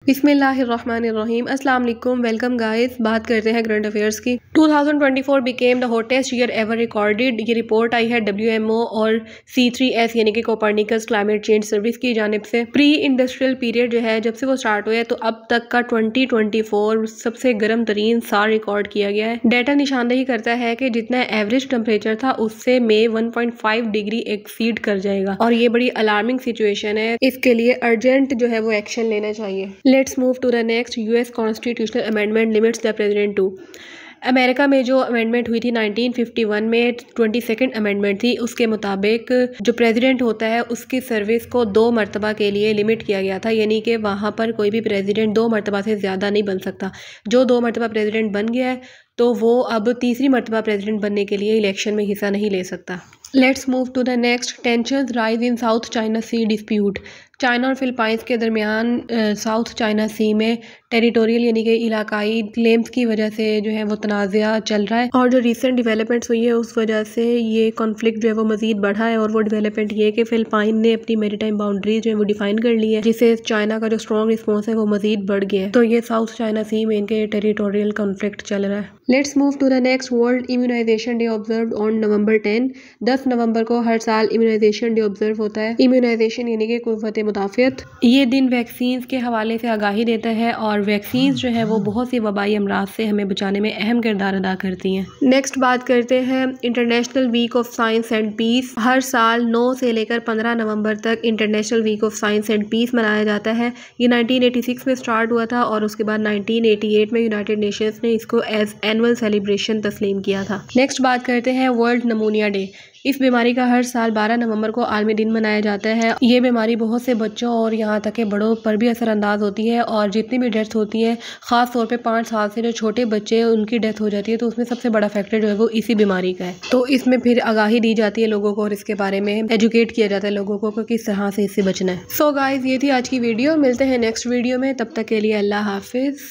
बिस्मिल्लाहिर्रहमानिर्रहीम। अस्सलाम वालेकुम, वेलकम गाइस। बात करते हैं करंट अफेयर्स की। 2024 became the hottest year ever recorded. ये रिपोर्ट आई है WMO और C3S यानी कि कोपर्निकस क्लाइमेट चेंज सर्विस की जानिब से। प्री इंडस्ट्रियल पीरियड जो है जब से वो स्टार्ट हुआ है तो अब तक का 2024 सबसे गर्म तरीन साल रिकॉर्ड किया गया है। डाटा निशानदेही करता है कि जितना एवरेज टेम्परेचर था उससे मई 1.5 डिग्री एक्सीड कर जाएगा और ये बड़ी अलार्मिंग सिचुएशन है। इसके लिए अर्जेंट जो है वो एक्शन लेना चाहिए। Let's move to the next. US constitutional amendment limits the president to. America में जो अमेंडमेंट हुई थी 1951 में 22nd अमेंडमेंट थी, उसके मुताबिक जो प्रेसिडेंट होता है उसकी सर्विस को 2 मरतबा के लिए लिमिट किया गया था, यानी कि वहाँ पर कोई भी प्रेसिडेंट 2 मरतबा से ज़्यादा नहीं बन सकता। जो 2 मरतबा प्रेसिडेंट बन गया है तो वो अब तीसरी मरतबा प्रेसिडेंट बनने के लिए इलेक्शन में हिस्सा नहीं ले सकता। Let's move to the next. Tensions rise in South China Sea dispute. China और फिलिपाइंस के दरमियान साउथ चाइना सी में टेरिटोरियल यानी कि इलाकाई क्लेम्स की वजह से जो है वो तनाज़ा चल रहा है और जो रिसेंट डेवलपमेंट्स हुई है उस वजह से ये कॉन्फ्लिक्ट जो है वो मज़ीद बढ़ा है। और वो डेवलपमेंट ये है कि फिलिपाइन ने अपनी मैरीटाइम बाउंड्रीज जो है वो डिफाइन कर ली है, जिससे चाइना का जो स्ट्रॉन्ग रिस्पॉन्स है वो मज़ीद बढ़ गया है। तो ये साउथ चाइना सी में इनके टेरिटोरियल कॉन्फ्लिक्ट चल रहा है। Let's move to the next. World Immunisation Day observe on November 10। 10 नवंबर को हर साल इम्यूनाइजेशन डे ऑब्जर्व होता है। इम्यूनाइजेशन यानी कि कुव्वत मुदाफ़ियत। ये दिन वैक्सीन के हवाले से आगाही देता है और वैक्सीन जो है वो बहुत सी वबाई अमराज से हमें बचाने में अहम किरदार अदा करती हैं। नेक्स्ट बात करते हैं international week of science and peace. हर साल 9 से लेकर 15 नवंबर तक international week of science and peace मनाया जाता है। ये 1986 में स्टार्ट हुआ था और उसके बाद 1988 में यूनाइटेड नेशंस ने इसको एज एनुअल सेलिब्रेशन तस्लीम किया था। नेक्स्ट बात करते हैं वर्ल्ड नमूनिया डे। इस बीमारी का हर साल 12 नवंबर को आलमी दिन मनाया जाता है। ये बीमारी बहुत से बच्चों और यहाँ तक के बड़ों पर भी असरअंदाज होती है और जितनी भी डेथ होती है ख़ास तौर पे 5 साल से जो छोटे बच्चे उनकी डेथ हो जाती है तो उसमें सबसे बड़ा फैक्टर जो है वो इसी बीमारी का है। तो इसमें फिर आगाही दी जाती है लोगों को और इसके बारे में एजुकेट किया जाता है लोगों को किस तरह से इससे बचना है। सो गाइज, ये थी आज की वीडियो। मिलते हैं नेक्स्ट वीडियो में, तब तक के लिए अल्लाह हाफिज़।